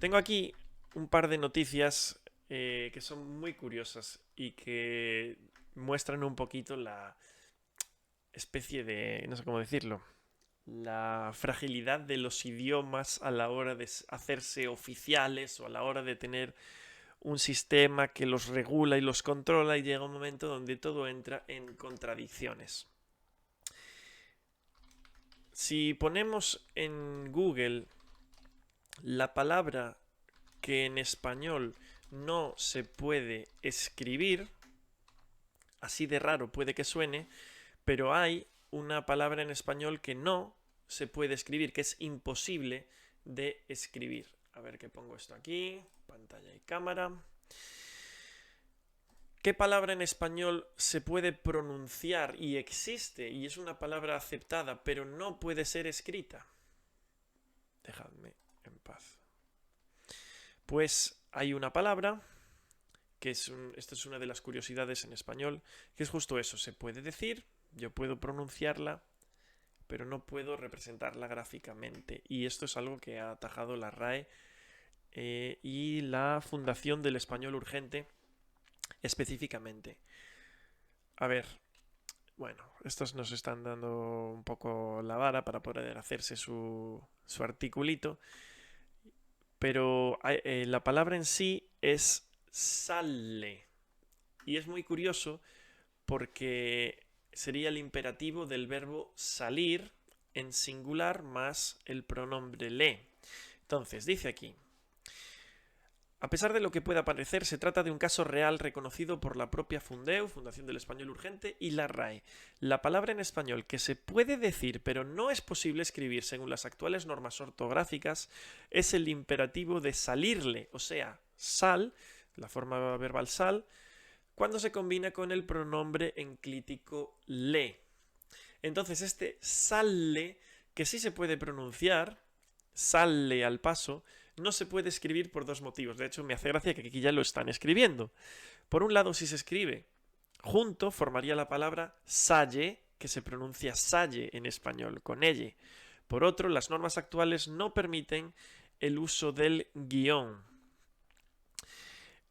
Tengo aquí un par de noticias que son muy curiosas y que muestran un poquito la especie de, no sé cómo decirlo, la fragilidad de los idiomas a la hora de hacerse oficiales o a la hora de tener un sistema que los regula y los controla y llega un momento donde todo entra en contradicciones. Si ponemos en Google la palabra que en español no se puede escribir, así de raro puede que suene, pero hay una palabra en español que no se puede escribir, que es imposible de escribir. A ver qué pongo esto aquí, pantalla y cámara. ¿Qué palabra en español se puede pronunciar y existe y es una palabra aceptada, pero no puede ser escrita? Dejadme en paz. Pues hay una palabra que esta es una de las curiosidades en español, que es justo eso, se puede decir, yo puedo pronunciarla, pero no puedo representarla gráficamente. Y esto es algo que ha atajado la RAE y la Fundación del Español Urgente específicamente. A ver, bueno, estos nos están dando un poco la vara para poder hacerse su articulito, pero la palabra en sí es sale. Y es muy curioso porque sería el imperativo del verbo salir en singular más el pronombre le. Entonces, dice aquí, a pesar de lo que pueda parecer, se trata de un caso real reconocido por la propia Fundeu, Fundación del Español Urgente, y la RAE. La palabra en español que se puede decir pero no es posible escribir según las actuales normas ortográficas es el imperativo de salirle, o sea, sal, la forma verbal sal, cuando se combina con el pronombre enclítico le. Entonces este sale, que sí se puede pronunciar, sale al paso, no se puede escribir por dos motivos. De hecho, me hace gracia que aquí ya lo están escribiendo. Por un lado, si se escribe junto, formaría la palabra salle, que se pronuncia salle en español, con elle. Por otro, las normas actuales no permiten el uso del guión.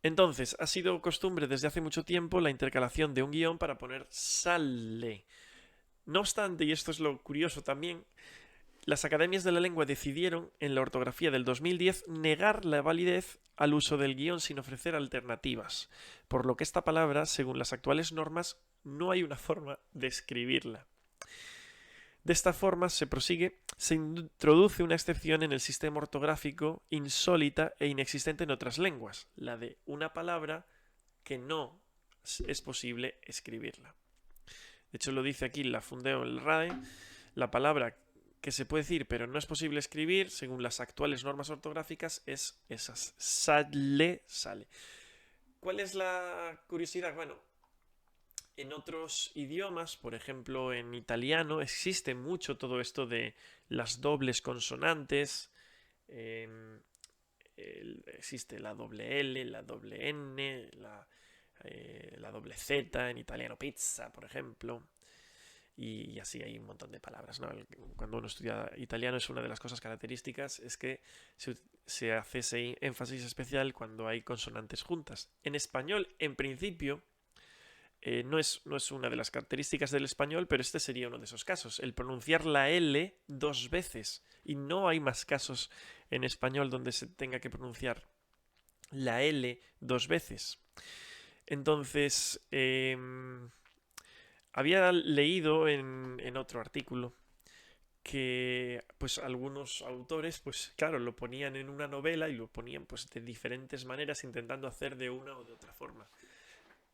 Entonces, ha sido costumbre desde hace mucho tiempo la intercalación de un guión para poner sale. No obstante, y esto es lo curioso también, las academias de la lengua decidieron, en la ortografía del 2010, negar la validez al uso del guión sin ofrecer alternativas, por lo que esta palabra, según las actuales normas, no hay una forma de escribirla. De esta forma se prosigue, se introduce una excepción en el sistema ortográfico insólita e inexistente en otras lenguas, la de una palabra que no es posible escribirla. De hecho, lo dice aquí la Fundeo el RAE, la palabra que se puede decir pero no es posible escribir según las actuales normas ortográficas es esas, sale, sale. ¿Cuál es la curiosidad? Bueno, en otros idiomas, por ejemplo en italiano, existe mucho todo esto de las dobles consonantes. Existe la doble L, la doble N, la doble Z, en italiano pizza, por ejemplo. Y así hay un montón de palabras, ¿no? Cuando uno estudia italiano es una de las cosas características es que se hace ese énfasis especial cuando hay consonantes juntas. En español, en principio, no es una de las características del español, pero este sería uno de esos casos. El pronunciar la L dos veces. Y no hay más casos en español donde se tenga que pronunciar la L dos veces. Entonces, había leído en otro artículo que pues algunos autores pues claro lo ponían en una novela y lo ponían pues de diferentes maneras intentando hacer de una o de otra forma,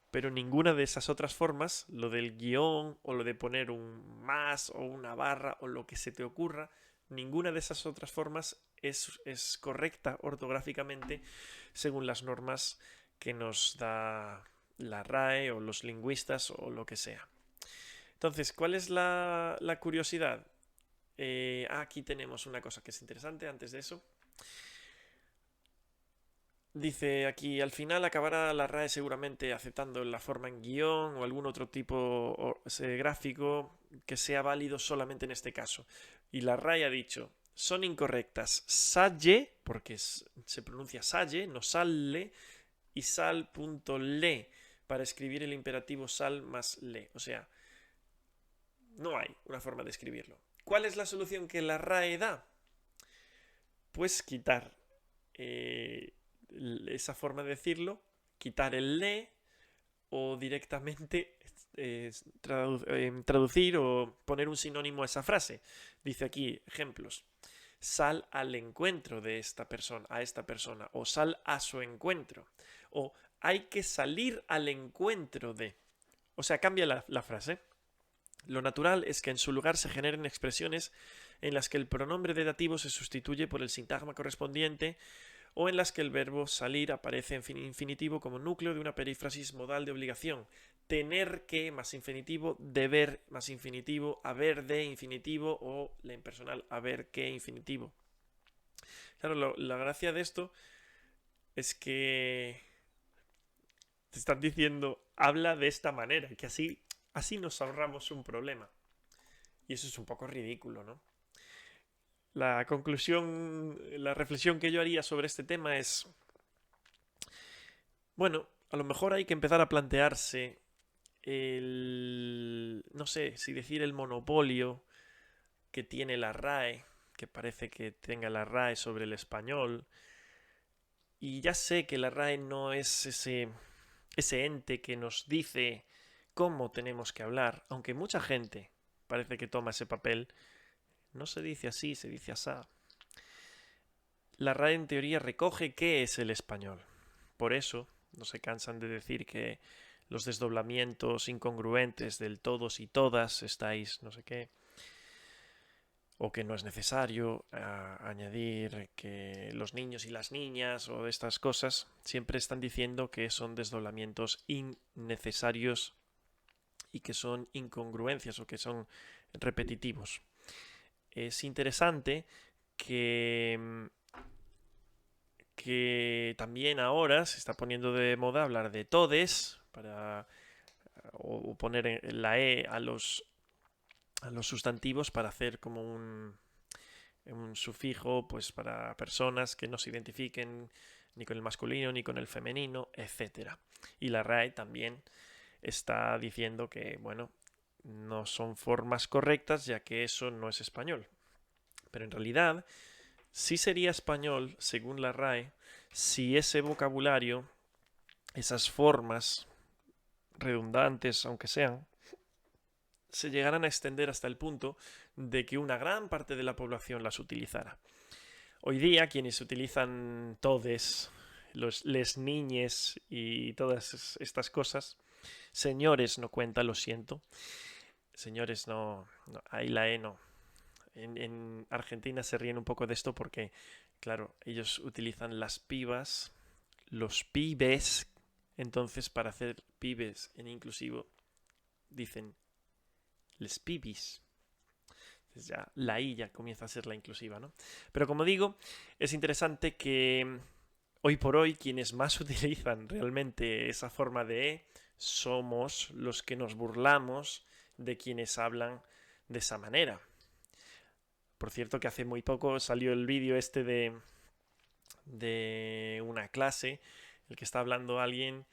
pero ninguna de esas otras formas, lo del guión o lo de poner un más o una barra o lo que se te ocurra, ninguna de esas otras formas es correcta ortográficamente según las normas que nos da la RAE o los lingüistas o lo que sea. Entonces, ¿cuál es la curiosidad? Aquí tenemos una cosa que es interesante antes de eso. Dice aquí, al final acabará la RAE seguramente aceptando la forma en guión o algún otro tipo gráfico que sea válido solamente en este caso. Y la RAE ha dicho, son incorrectas. Salle, porque se pronuncia salle, no salle, y sal.le, para escribir el imperativo sal más le. O sea, no hay una forma de escribirlo. ¿Cuál es la solución que la RAE da? Pues quitar esa forma de decirlo, quitar el le o directamente traducir o poner un sinónimo a esa frase. Dice aquí ejemplos. Sal al encuentro de esta persona, a esta persona, o sal a su encuentro, o hay que salir al encuentro de. O sea, cambia la frase. Lo natural es que en su lugar se generen expresiones en las que el pronombre de dativo se sustituye por el sintagma correspondiente o en las que el verbo salir aparece en infinitivo como núcleo de una perífrasis modal de obligación. Tener que más infinitivo, deber más infinitivo, haber de infinitivo o la impersonal haber que infinitivo. Claro, la gracia de esto es que te están diciendo habla de esta manera, que así nos ahorramos un problema. Y eso es un poco ridículo, ¿no? La conclusión, la reflexión que yo haría sobre este tema es, bueno, a lo mejor hay que empezar a plantearse no sé, si decir el monopolio que tiene la RAE, que parece que tenga la RAE sobre el español. Y ya sé que la RAE no es ese ente que nos dice cómo tenemos que hablar, aunque mucha gente parece que toma ese papel. No se dice así, se dice asá. La RAE en teoría recoge qué es el español. Por eso no se cansan de decir que los desdoblamientos incongruentes del todos y todas estáis no sé qué, o que no es necesario añadir que los niños y las niñas o estas cosas, siempre están diciendo que son desdoblamientos innecesarios y que son incongruencias o que son repetitivos. Es interesante que también ahora se está poniendo de moda hablar de todes o poner la E a los sustantivos para hacer como un sufijo pues para personas que no se identifiquen ni con el masculino ni con el femenino, etc. Y la RAE también está diciendo que, bueno, no son formas correctas ya que eso no es español. Pero en realidad sí sería español, según la RAE, si ese vocabulario, esas formas redundantes, aunque sean, se llegaran a extender hasta el punto de que una gran parte de la población las utilizara. Hoy día quienes utilizan todes, les niñes y todas estas cosas, señores no cuenta, lo siento. Señores no ahí la E no. En Argentina se ríen un poco de esto porque, claro, ellos utilizan las pibas, los pibes, entonces para hacer pibes en inclusivo dicen les pibis. Entonces ya la I ya comienza a ser la inclusiva, ¿no? Pero como digo, es interesante que hoy por hoy quienes más utilizan realmente esa forma de E somos los que nos burlamos de quienes hablan de esa manera. Por cierto que hace muy poco salió el vídeo este de una clase, el que está hablando alguien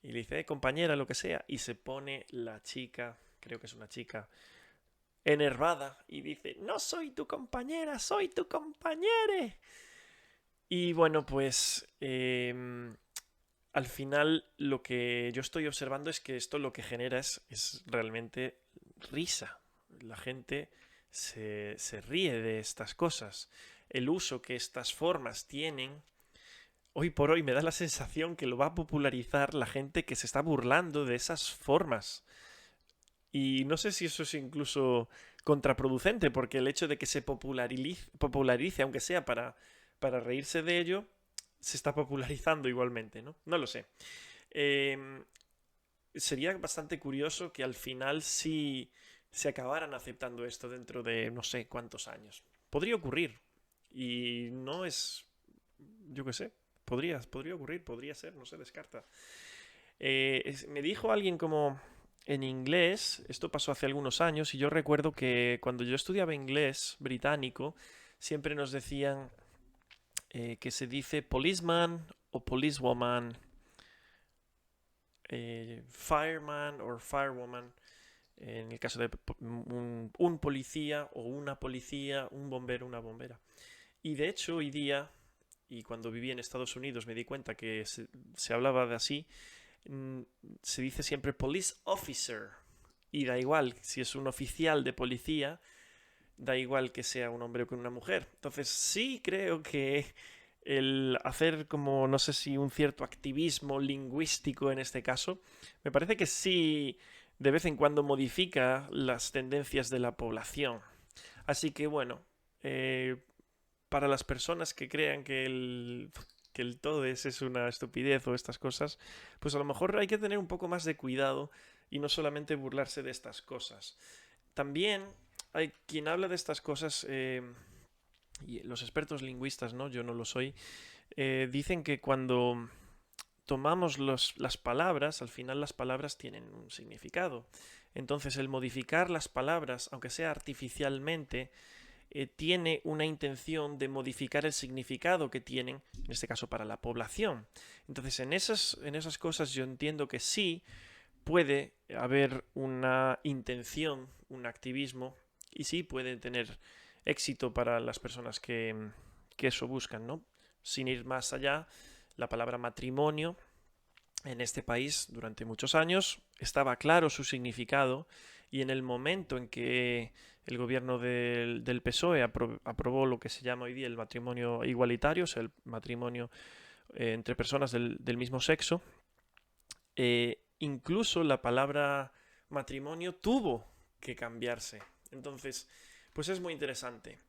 y le dice, compañera, lo que sea, y se pone la chica, creo que es una chica, enervada y dice, no soy tu compañera, soy tu compañere. Y bueno, pues al final lo que yo estoy observando es que esto lo que genera es realmente risa. La gente se ríe de estas cosas. El uso que estas formas tienen, hoy por hoy me da la sensación que lo va a popularizar la gente que se está burlando de esas formas. Y no sé si eso es incluso contraproducente, porque el hecho de que se popularice aunque sea para reírse de ello, se está popularizando igualmente, ¿no? No lo sé. Sería bastante curioso que al final sí se acabaran aceptando esto dentro de no sé cuántos años. Podría ocurrir. Y no es... Yo qué sé. Podría ocurrir, podría ser, no se descarta. Me dijo alguien como en inglés, esto pasó hace algunos años, y yo recuerdo que cuando yo estudiaba inglés británico, siempre nos decían que se dice policeman o policewoman, fireman o firewoman, en el caso de un policía o una policía, un bombero, una bombera. Y de hecho hoy día, y cuando viví en Estados Unidos me di cuenta que se hablaba de así, se dice siempre police officer. Y da igual si es un oficial de policía, da igual que sea un hombre o que una mujer. Entonces sí creo que el hacer como, no sé si un cierto activismo lingüístico en este caso, me parece que sí de vez en cuando modifica las tendencias de la población. Así que bueno, eh, para las personas que crean que el todes es una estupidez o estas cosas, pues a lo mejor hay que tener un poco más de cuidado y no solamente burlarse de estas cosas. También hay quien habla de estas cosas, y los expertos lingüistas, ¿no? Yo no lo soy, dicen que cuando tomamos las palabras, al final las palabras tienen un significado. Entonces el modificar las palabras, aunque sea artificialmente, tiene una intención de modificar el significado que tienen, en este caso para la población. Entonces en esas cosas yo entiendo que sí puede haber una intención, un activismo, y sí puede tener éxito para las personas que eso buscan, ¿no? Sin ir más allá, la palabra matrimonio en este país durante muchos años estaba claro su significado y en el momento en que el gobierno del PSOE aprobó lo que se llama hoy día el matrimonio igualitario, o sea, el matrimonio entre personas del mismo sexo, incluso la palabra matrimonio tuvo que cambiarse. Entonces, pues es muy interesante.